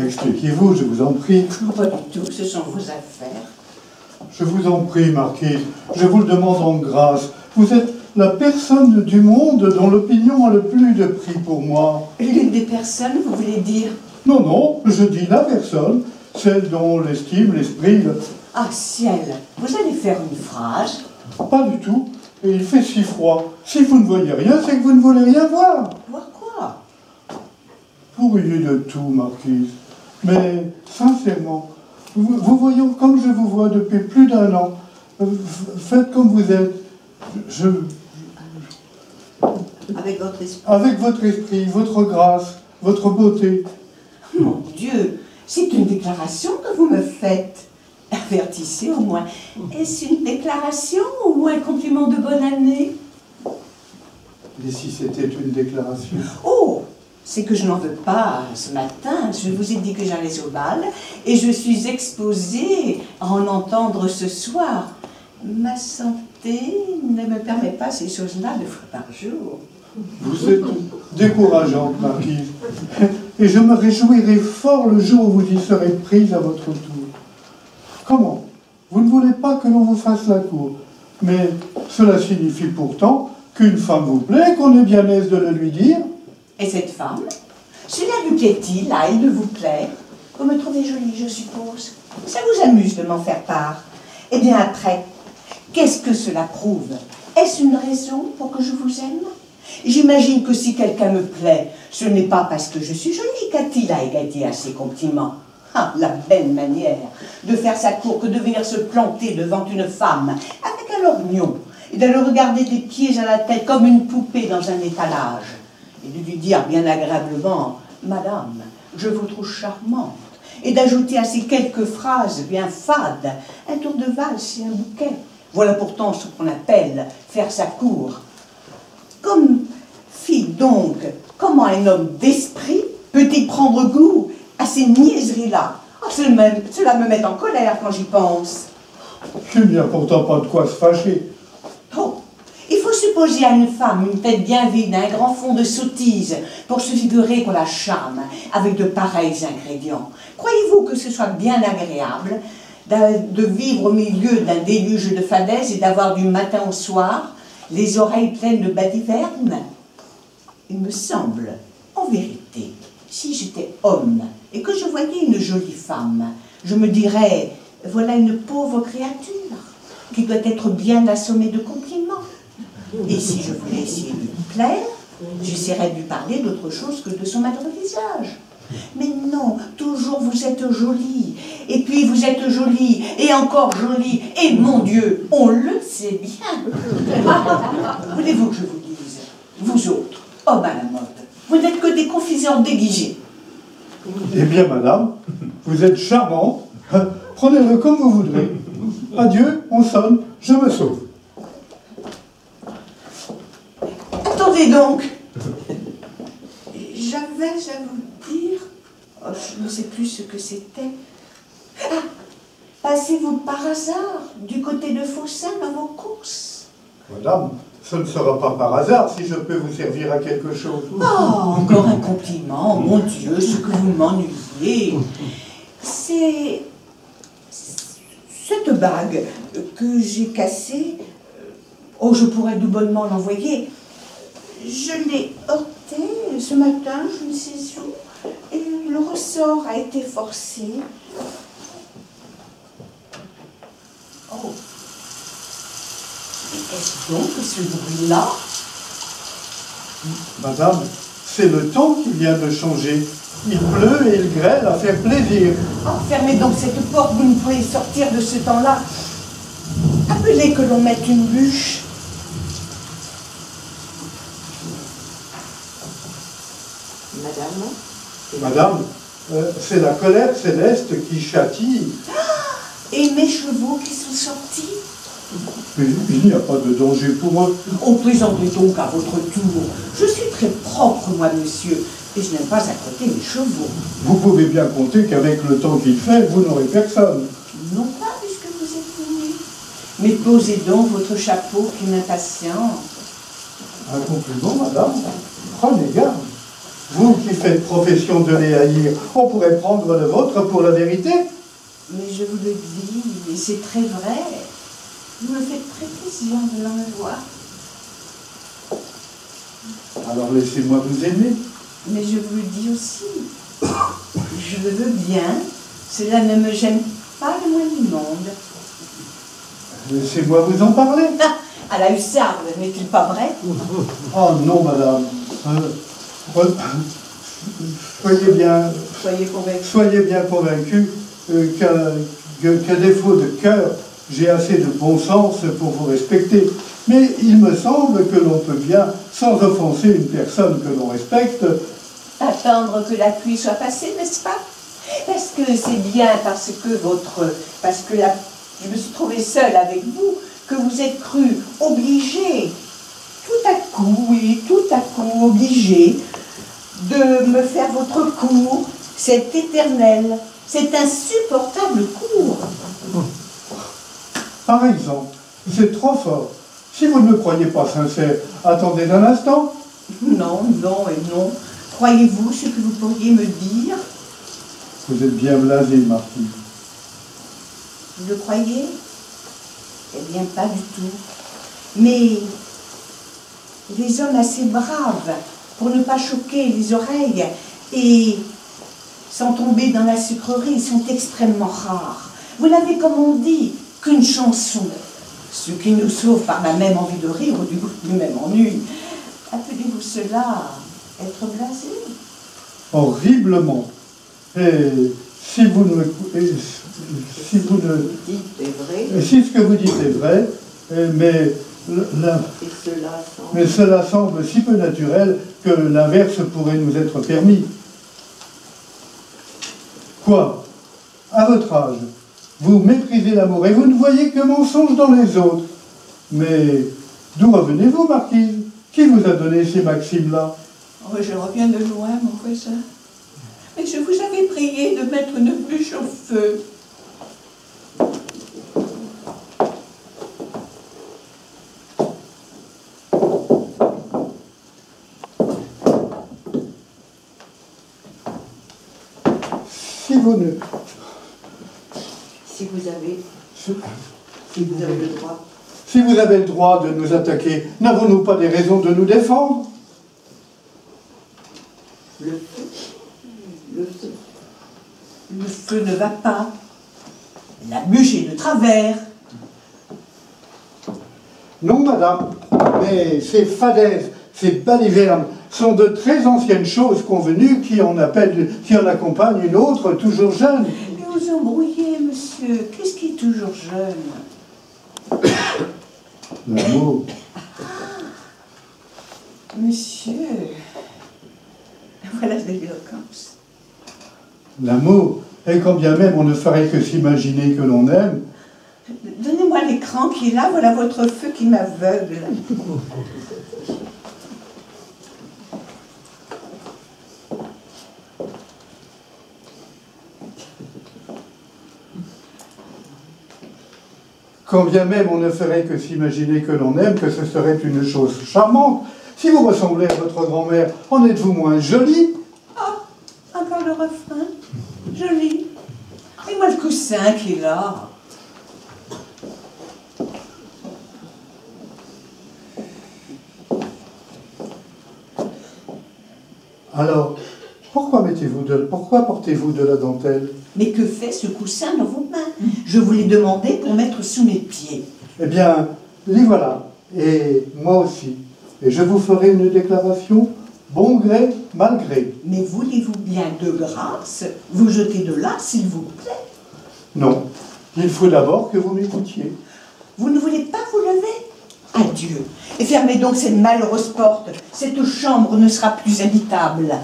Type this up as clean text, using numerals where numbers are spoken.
Expliquez-vous, je vous en prie. Pas du tout, ce sont vos affaires. Je vous en prie, marquise, je vous le demande en grâce. Vous êtes la personne du monde dont l'opinion a le plus de prix pour moi. L'une des personnes, vous voulez dire? Non, non, je dis la personne, celle dont l'estime, l'esprit... Ah, ciel, vous allez faire une phrase? Pas du tout, et il fait si froid. Si vous ne voyez rien, c'est que vous ne voulez rien voir. Voir quoi? Vous riez de tout, marquise. Mais, sincèrement, vous voyant comme je vous vois depuis plus d'1 an, faites comme vous êtes. Avec votre esprit? Avec votre esprit, votre grâce, votre beauté. Mon Dieu, c'est une déclaration que vous me faites. Avertissez au moins. Est-ce une déclaration ou un compliment de bonne année? Et si c'était une déclaration? Oh, c'est que je n'en veux pas. Ce matin, je vous ai dit que j'allais au bal et je suis exposée à en entendre ce soir. Ma santé ne me permet pas ces choses-là 2 fois par jour. Vous êtes décourageante, marquise. Et je me réjouirai fort le jour où vous y serez prise à votre tour. Comment? Vous ne voulez pas que l'on vous fasse la cour. Mais cela signifie pourtant qu'une femme vous plaît, qu'on est bien aise de le lui dire. Et cette femme? Cela lui plaît-il, là, il vous plaît? Vous me trouvez jolie, je suppose. Ça vous amuse de m'en faire part. Eh bien après, qu'est-ce que cela prouve? Est-ce une raison pour que je vous aime? J'imagine que si quelqu'un me plaît, ce n'est pas parce que je suis jolie qu'Attila ait gâté à ses compliments. Ah, la belle manière de faire sa cour que de venir se planter devant une femme avec un lorgnon et de le regarder des pieds à la tête comme une poupée dans un étalage et de lui dire bien agréablement « Madame, je vous trouve charmante » et d'ajouter à ces quelques phrases bien fades un tour de valse et un bouquet. Voilà pourtant ce qu'on appelle faire sa cour. Comme fille donc, comment un homme d'esprit peut-il prendre goût à ces niaiseries-là? Oh, cela me met en colère quand j'y pense. Il n'y a pourtant pas de quoi se fâcher. Oh, il faut supposer à une femme une tête bien vide, un grand fond de sottise, pour se figurer qu'on la charme avec de pareils ingrédients. Croyez-vous que ce soit bien agréable de vivre au milieu d'un déluge de fadaises et d'avoir du matin au soir les oreilles pleines de balivernes? Il me semble, en vérité, si j'étais homme et que je voyais une jolie femme, je me dirais, voilà une pauvre créature qui doit être bien assommée de compliments. Et si je voulais essayer de lui plaire, j'essaierais de lui parler d'autre chose que de son maigre visage. Mais non, toujours vous êtes jolie, et puis vous êtes jolie, et encore jolie, et mon Dieu, on le sait bien. Voulez-vous que je vous dise, vous autres, hommes à la mode, vous n'êtes que des confiseurs déguisés. Eh bien, madame, vous êtes charmante. Prenez-le comme vous voudrez. Adieu, on sonne, je me sauve. Attendez donc. J'avais à vous dire... Oh, je ne sais plus ce que c'était. Ah, passez-vous par hasard du côté de Faussin dans vos courses? Madame, ce ne sera pas par hasard si je peux vous servir à quelque chose. Oh, encore un compliment, mon Dieu, ce que vous m'ennuyez. C'est cette bague que j'ai cassée. Oh, je pourrais tout bonnement l'envoyer. Je l'ai heurtée ce matin, je ne sais où, et le ressort a été forcé. Oh. Et qu'est-ce donc que ce bruit-là? Madame, c'est le temps qui vient de changer. Il pleut et il grêle à faire plaisir. Oh, fermez donc cette porte, vous ne pouvez sortir de ce temps-là. Appelez que l'on mette une bûche. Madame? Madame, c'est la colère céleste qui châtie. Et mes chevaux qui sont sortis? Mais il n'y a pas de danger pour eux. Oh, plaisantez donc à votre tour. Je suis très propre, moi, monsieur, et je n'aime pas accoter mes chevaux. Vous pouvez bien compter qu'avec le temps qu'il fait, vous n'aurez personne. Non pas, puisque vous êtes venu. Mais posez donc votre chapeau qui m'impatiente. Un compliment, madame. Prenez garde. Vous qui faites profession de les haïr, on pourrait prendre le vôtre pour la vérité. Mais je vous le dis, et c'est très vrai. Vous me faites très plaisir de me voir. Alors laissez-moi vous aimer. Mais je vous le dis aussi. Je le veux bien. Cela ne me gêne pas le moins du monde. Laissez-moi vous en parler. À la hussarde, n'est-il pas vrai? Oh non, madame. Soyez bien convaincu qu'à défaut de cœur, j'ai assez de bon sens pour vous respecter. Mais il me semble que l'on peut bien, sans offenser une personne que l'on respecte, attendre que la pluie soit passée, n'est-ce pas? Parce que c'est bien parce que je me suis trouvée seule avec vous, que vous êtes cru obligé, tout à coup, oui, tout à coup, obligé de me faire votre cour, cet éternel, cet insupportable cour. Par exemple, c'est trop fort. Si vous ne me croyez pas sincère, attendez un instant. Non, non et non. Croyez-vous ce que vous pourriez me dire? Vous êtes bien blasé, Marquis. Vous le croyez? Eh bien, pas du tout. Mais les hommes assez braves, pour ne pas choquer les oreilles et sans tomber dans la sucrerie, sont extrêmement rares. Vous n'avez, comme on dit, qu'une chanson, ce qui nous sauve par la même envie de rire ou du même ennui. Appelez-vous cela être blasé? Horriblement. Et si vous ne... Si vous ne... dites est vrai. Si ce que vous dites est vrai, mais cela semble si peu naturel que l'inverse pourrait nous être permis. Quoi? À votre âge, vous méprisez l'amour et vous ne voyez que mensonge dans les autres. Mais d'où revenez-vous, Marquise? Qui vous a donné ces maximes-là? Oh, je reviens de loin, mon voisin. Mais je vous avais prié de mettre une bûche au feu. Si vous avez le droit. Si vous avez le droit de nous attaquer, n'avons-nous pas des raisons de nous défendre? Le feu. Le feu. Le feu ne va pas. La bûche est de travers. Non, madame, mais ces fadaises, ces balivernes sont de très anciennes choses convenues qui en accompagnent une autre toujours jeune. Mais vous embrouillez, monsieur. Qu'est-ce qui est toujours jeune? L'amour. Monsieur, voilà de l'éloquence. L'amour, et quand bien même on ne ferait que s'imaginer que l'on aime. Donnez-moi l'écran qui est là, voilà votre feu qui m'aveugle. Quand bien même on ne ferait que s'imaginer que l'on aime, que ce serait une chose charmante. Si vous ressemblez à votre grand-mère, en êtes-vous moins jolie? Ah, encore le refrain. Joli. Et moi le coussin qui est là. Alors, pourquoi portez-vous de la dentelle? Mais que fait ce coussin dans vos mains? Je vous l'ai demandé pour mettre sous mes pieds. Eh bien, les voilà, et moi aussi. Et je vous ferai une déclaration, bon gré, mal gré. Mais voulez-vous bien de grâce vous jeter de là, s'il vous plaît? Non, il faut d'abord que vous m'écoutiez. Vous ne voulez pas vous lever? Adieu. Et fermez donc cette malheureuse porte. Cette chambre ne sera plus habitable.